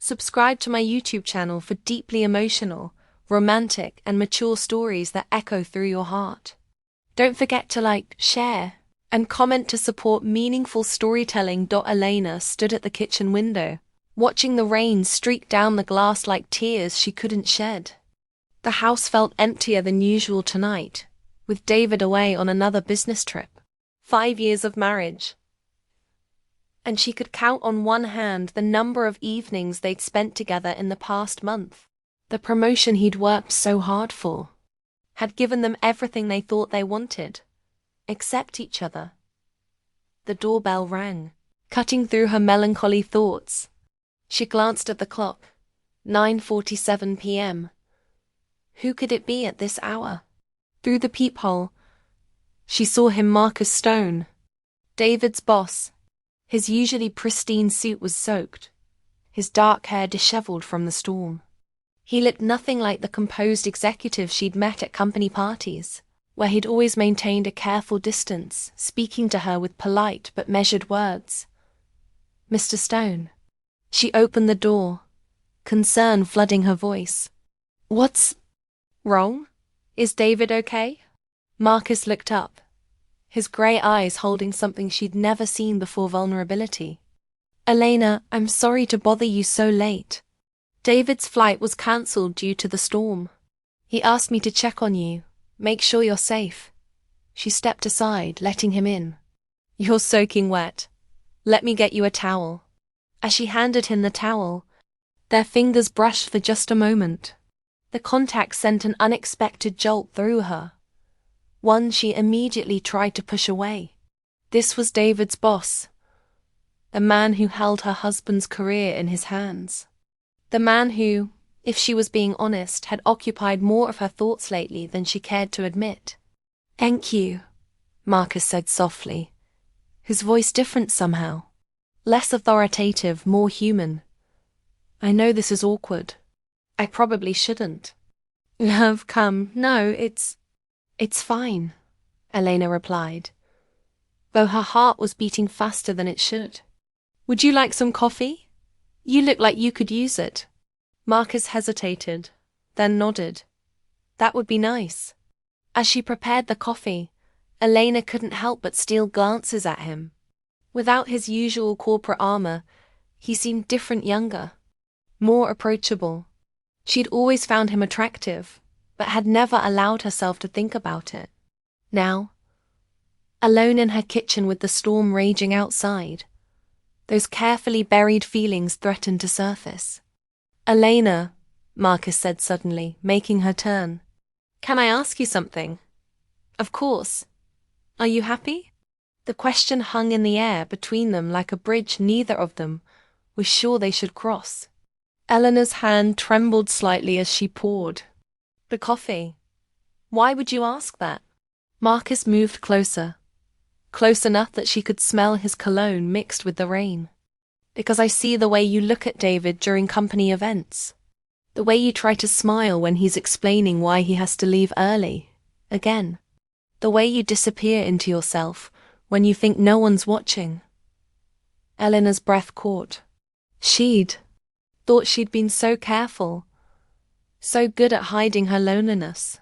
Subscribe to my YouTube channel for deeply emotional, romantic, and mature stories that echo through your heart. Don't forget to like, share, and comment to support meaningful storytelling. Elena stood at the kitchen window, watching the rain streak down the glass like tears she couldn't shed. The house felt emptier than usual tonight, with David away on another business trip. 5 years of marriage, and she could count on one hand the number of evenings they'd spent together in the past month. The promotion he'd worked so hard for had given them everything they thought they wanted, except each other. The doorbell rang, cutting through her melancholy thoughts. She glanced at the clock. 9:47 p.m. Who could it be at this hour? Through the peephole, she saw him, Marcus Stone, David's boss. His usually pristine suit was soaked, his dark hair disheveled from the storm. He looked nothing like the composed executive she'd met at company parties, where he'd always maintained a careful distance, speaking to her with polite but measured words. Mr. Stone. She opened the door, concern flooding her voice. What's wrong? Is David okay? Marcus looked up, his grey eyes holding something she'd never seen before: vulnerability. Elena, I'm sorry to bother you so late. David's flight was cancelled due to the storm. He asked me to check on you, make sure you're safe. She stepped aside, letting him in. You're soaking wet. Let me get you a towel. As she handed him the towel, their fingers brushed for just a moment. The contact sent an unexpected jolt through her, one she immediately tried to push away. This was David's boss, the man who held her husband's career in his hands. The man who, if she was being honest, had occupied more of her thoughts lately than she cared to admit. Thank you, Marcus said softly, his voice different somehow. Less authoritative, more human. I know this is awkward. I probably shouldn't. Love, come. No, it's fine, Elena replied, though her heart was beating faster than it should. Would you like some coffee? You look like you could use it. Marcus hesitated, then nodded. That would be nice. As she prepared the coffee, Elena couldn't help but steal glances at him. Without his usual corporate armor, he seemed different, younger, more approachable. She'd always found him attractive, but had never allowed herself to think about it. Now, alone in her kitchen with the storm raging outside, those carefully buried feelings threatened to surface. Elena, Marcus said suddenly, making her turn. Can I ask you something? Of course. Are you happy? The question hung in the air between them like a bridge neither of them was sure they should cross. Eleanor's hand trembled slightly as she poured the coffee. Why would you ask that? Marcus moved closer, close enough that she could smell his cologne mixed with the rain. Because I see the way you look at David during company events. The way you try to smile when he's explaining why he has to leave early, again. The way you disappear into yourself when you think no one's watching. Eleanor's breath caught. She'd thought she'd been so careful, so good at hiding her loneliness.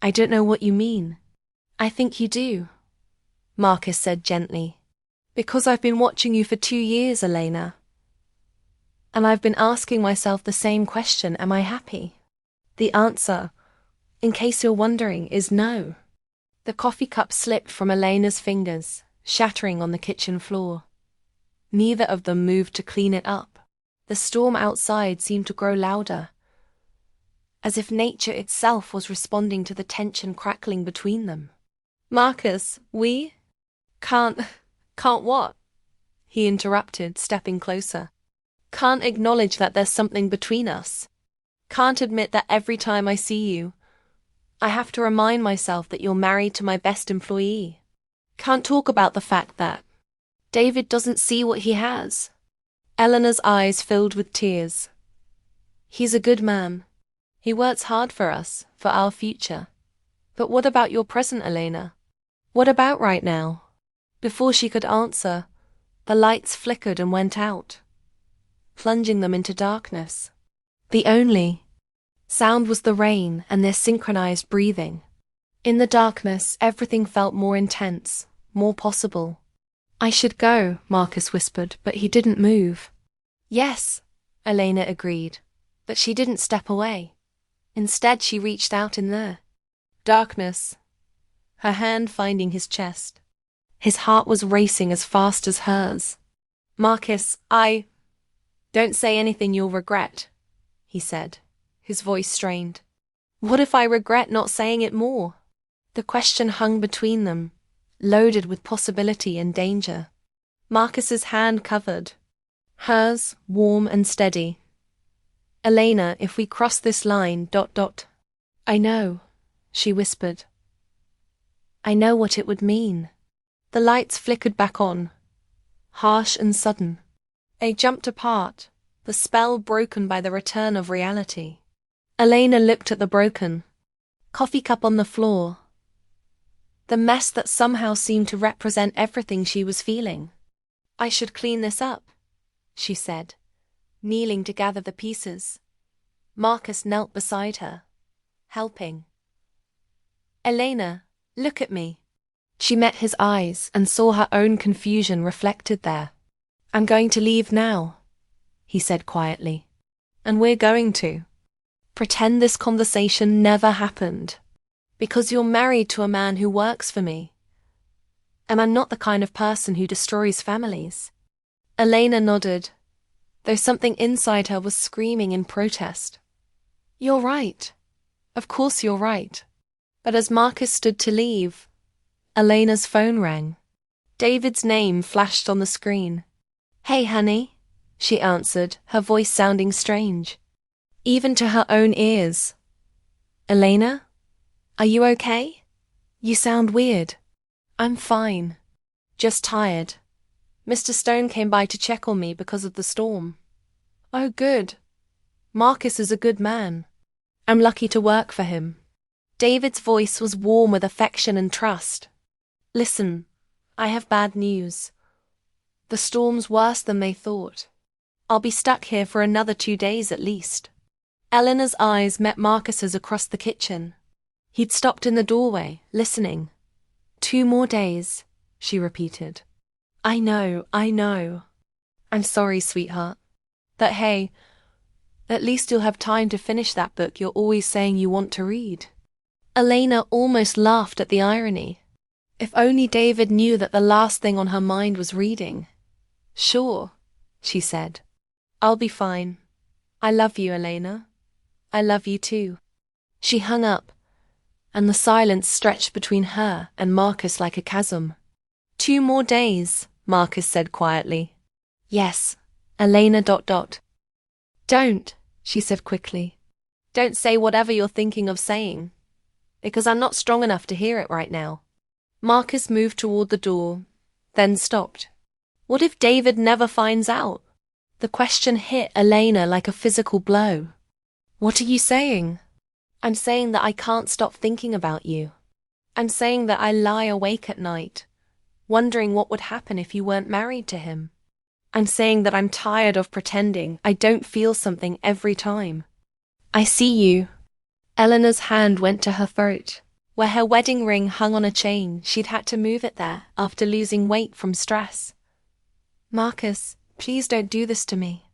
I don't know what you mean. I think you do, Marcus said gently. Because I've been watching you for 2 years, Elena. And I've been asking myself the same question, am I happy? The answer, in case you're wondering, is no. The coffee cup slipped from Elena's fingers, shattering on the kitchen floor. Neither of them moved to clean it up. The storm outside seemed to grow louder, as if nature itself was responding to the tension crackling between them. Marcus, we can't what? He interrupted, stepping closer. Can't acknowledge that there's something between us. Can't admit that every time I see you, I have to remind myself that you're married to my best employee. Can't talk about the fact that David doesn't see what he has. Eleanor's eyes filled with tears. He's a good man. He works hard for us, for our future. But what about your present, Elena? What about right now? Before she could answer, the lights flickered and went out. plunging them into darkness. The only sound was the rain and their synchronized breathing. In the darkness, everything felt more intense, more possible. "I should go," Marcus whispered, but he didn't move. "Yes," Elena agreed, but she didn't step away. Instead, she reached out in the darkness, her hand finding his chest. His heart was racing as fast as hers. "Marcus, don't say anything you'll regret," he said, his voice strained. "What if I regret not saying it more?" The question hung between them, loaded with possibility and danger. Marcus's hand covered hers, warm and steady. "Elena, if we cross this line, ... I know," she whispered. "I know what it would mean." The lights flickered back on, harsh and sudden. They jumped apart, the spell broken by the return of reality. Elena looked at the broken coffee cup on the floor, the mess that somehow seemed to represent everything she was feeling. "I should clean this up," she said, kneeling to gather the pieces. Marcus knelt beside her, helping. "Elena, look at me." She met his eyes and saw her own confusion reflected there. "I'm going to leave now," he said quietly. "And we're going to pretend this conversation never happened. Because you're married to a man who works for me. And I'm not the kind of person who destroys families." Elena nodded, though something inside her was screaming in protest. "You're right. Of course you're right." But as Marcus stood to leave, Elena's phone rang. David's name flashed on the screen. "Hey, honey," she answered, her voice sounding strange, even to her own ears. "Elena? Are you okay? You sound weird." "I'm fine. Just tired. Mr. Stone came by to check on me because of the storm." "Oh, good. Marcus is a good man. I'm lucky to work for him." David's voice was warm with affection and trust. "Listen, I have bad news. The storm's worse than they thought. I'll be stuck here for another 2 days at least." Eleanor's eyes met Marcus's across the kitchen. He'd stopped in the doorway, listening. 2 more days," she repeated. I know. I'm sorry, sweetheart. But hey, at least you'll have time to finish that book you're always saying you want to read." Elena almost laughed at the irony. If only David knew that the last thing on her mind was reading. "Sure," she said. "I'll be fine. I love you, Elena. I love you too." She hung up, and the silence stretched between her and Marcus like a chasm. 2 more days, Marcus said quietly. "Yes, Elena ... "Don't," she said quickly. "Don't say whatever you're thinking of saying, because I'm not strong enough to hear it right now." Marcus moved toward the door, then stopped. What if David never finds out? The question hit Elena like a physical blow. "What are you saying?" "I'm saying that I can't stop thinking about you. I'm saying that I lie awake at night, wondering what would happen if you weren't married to him. I'm saying that I'm tired of pretending I don't feel something every time. I see you." Eleanor's hand went to her throat, where her wedding ring hung on a chain. She'd had to move it there after losing weight from stress. "Marcus, please don't do this to me."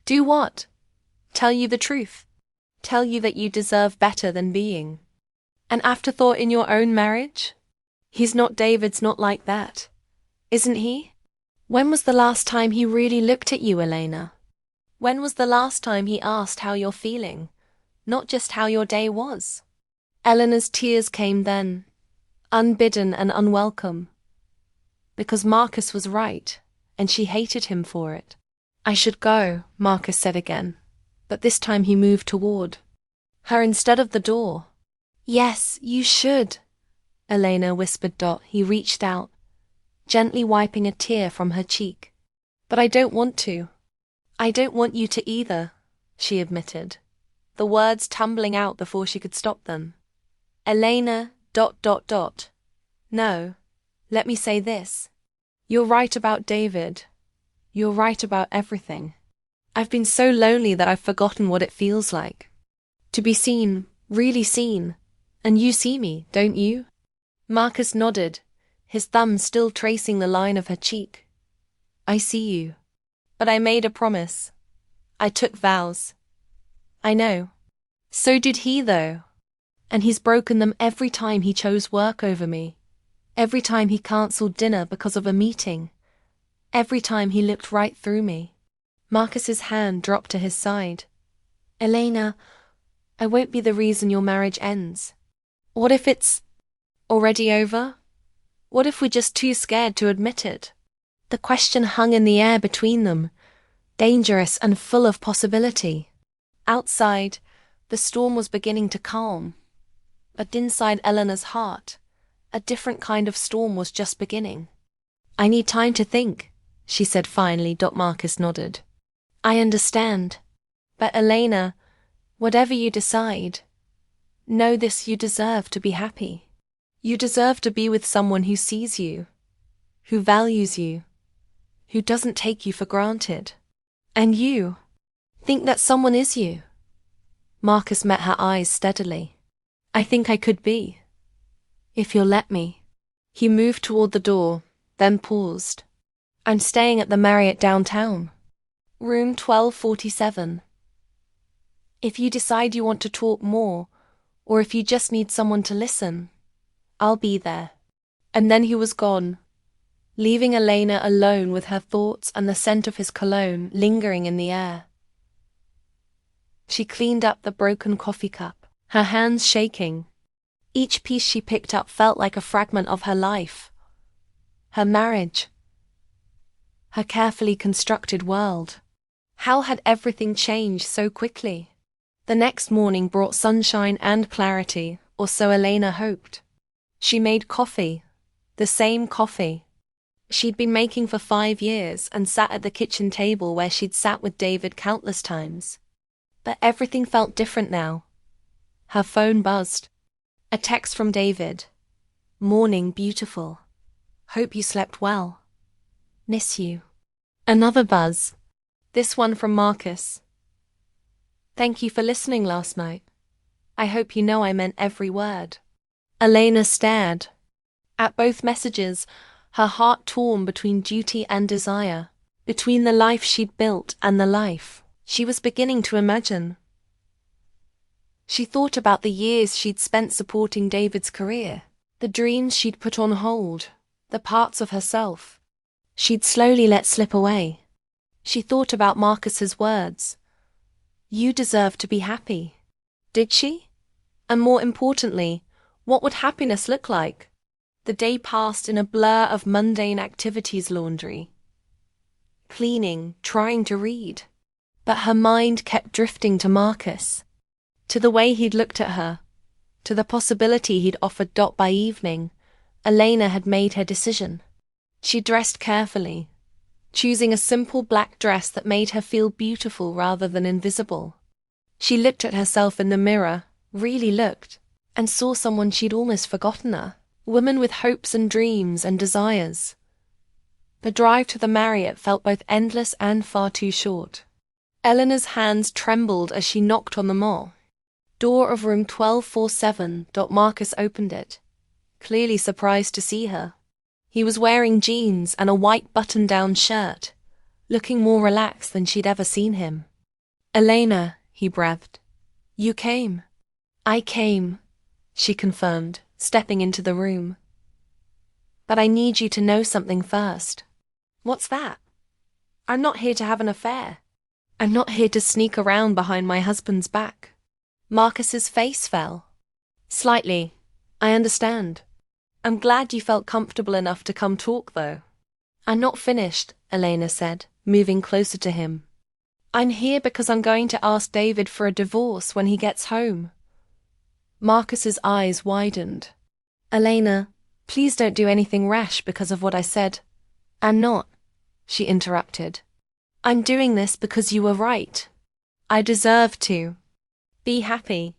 "Do what?" "Tell you the truth. Tell you that you deserve better than being an afterthought in your own marriage? David's not like that. Isn't he? When was the last time he really looked at you, Elena? When was the last time he asked how you're feeling, not just how your day was?" Eleanor's tears came then, unbidden and unwelcome, because Marcus was right, and she hated him for it. "I should go," Marcus said again, but this time he moved toward her instead of the door. "Yes, you should," Elena whispered. He reached out, gently wiping a tear from her cheek. "But I don't want to." "I don't want you to either," she admitted, the words tumbling out before she could stop them. "Elena ... No, let me say this. You're right about David. You're right about everything. I've been so lonely that I've forgotten what it feels like. To be seen, really seen. And you see me, don't you? Marcus nodded, his thumb still tracing the line of her cheek. I see you. But I made a promise. I took vows. I know. So did he, though. And he's broken them every time he chose work over me. Every time he cancelled dinner because of a meeting. Every time he looked right through me. Marcus's hand dropped to his side. Elena, I won't be the reason your marriage ends. What if it's already over? What if we're just too scared to admit it? The question hung in the air between them, dangerous and full of possibility. Outside, the storm was beginning to calm. But inside Eleanor's heart, a different kind of storm was just beginning. I need time to think, she said finally. Marcus nodded. I understand. But Elena, whatever you decide, know this: you deserve to be happy. You deserve to be with someone who sees you, who values you, who doesn't take you for granted. And you, think that someone is you. Marcus met her eyes steadily. I think I could be, if you'll let me. He moved toward the door, then paused. I'm staying at the Marriott downtown. Room 1247. If you decide you want to talk more, or if you just need someone to listen, I'll be there. And then he was gone, leaving Elena alone with her thoughts and the scent of his cologne lingering in the air. She cleaned up the broken coffee cup, her hands shaking. Each piece she picked up felt like a fragment of her life, her marriage, her carefully constructed world. How had everything changed so quickly? The next morning brought sunshine and clarity, or so Elena hoped. She made coffee, the same coffee she'd been making for 5 years, and sat at the kitchen table where she'd sat with David countless times. But everything felt different now. Her phone buzzed. A text from David. Morning, beautiful. Hope you slept well. Miss you. Another buzz. This one from Marcus. Thank you for listening last night. I hope you know I meant every word. Elena stared at both messages, her heart torn between duty and desire, between the life she'd built and the life she was beginning to imagine. She thought about the years she'd spent supporting David's career, the dreams she'd put on hold, the parts of herself she'd slowly let slip away. She thought about Marcus's words. You deserve to be happy. Did she? And more importantly, what would happiness look like? The day passed in a blur of mundane activities: laundry, cleaning, trying to read. But her mind kept drifting to Marcus, to the way he'd looked at her, to the possibility he'd offered. By evening, Elena had made her decision. She dressed carefully, choosing a simple black dress that made her feel beautiful rather than invisible. She looked at herself in the mirror, really looked, and saw someone she'd almost forgotten: a woman with hopes and dreams and desires. The drive to the Marriott felt both endless and far too short. Eleanor's hands trembled as she knocked on the door of room 1247. Marcus opened it, clearly surprised to see her. He was wearing jeans and a white button-down shirt, looking more relaxed than she'd ever seen him. Elena, he breathed. You came. I came, she confirmed, stepping into the room. But I need you to know something first. What's that? I'm not here to have an affair. I'm not here to sneak around behind my husband's back. Marcus's face fell. Slightly. I understand. I'm glad you felt comfortable enough to come talk, though. I'm not finished, Elena said, moving closer to him. I'm here because I'm going to ask David for a divorce when he gets home. Marcus's eyes widened. Elena, please don't do anything rash because of what I said. I'm not, she interrupted. I'm doing this because you were right. I deserve to be happy,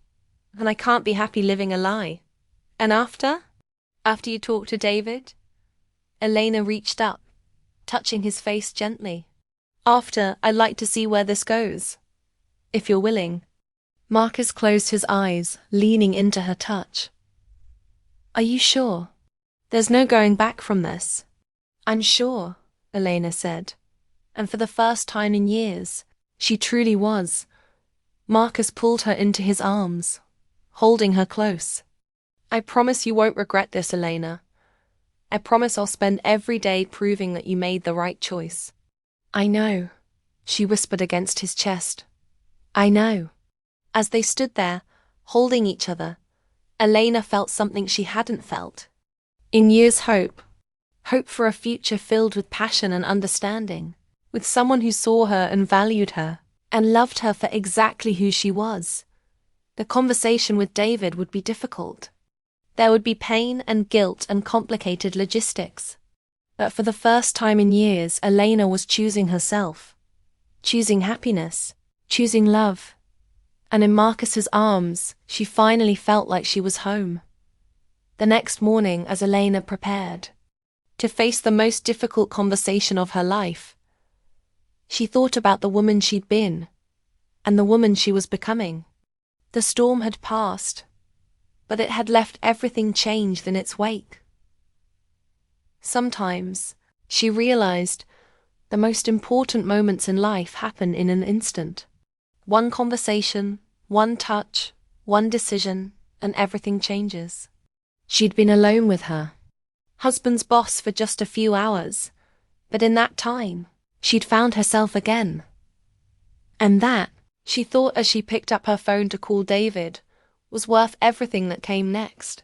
and I can't be happy living a lie. And after you talk to David? Elena reached up, touching his face gently. After, I'd like to see where this goes. If you're willing. Marcus closed his eyes, leaning into her touch. Are you sure? There's no going back from this. I'm sure, Elena said. And for the first time in years, she truly was. Marcus pulled her into his arms, holding her close. I promise you won't regret this, Elena. I promise I'll spend every day proving that you made the right choice. I know, she whispered against his chest. I know. As they stood there, holding each other, Elena felt something she hadn't felt. In years, hope. Hope for a future filled with passion and understanding, with someone who saw her and valued her, and loved her for exactly who she was. The conversation with David would be difficult. There would be pain and guilt and complicated logistics. But for the first time in years, Elena was choosing herself, choosing happiness, choosing love. And in Marcus's arms, she finally felt like she was home. The next morning, as Elena prepared to face the most difficult conversation of her life, she thought about the woman she'd been and the woman she was becoming. The storm had passed, but it had left everything changed in its wake. Sometimes, she realized, the most important moments in life happen in an instant. One conversation, one touch, one decision, and everything changes. She'd been alone with her husband's boss for just a few hours, but in that time, she'd found herself again. And that, she thought as she picked up her phone to call David, was worth everything that came next.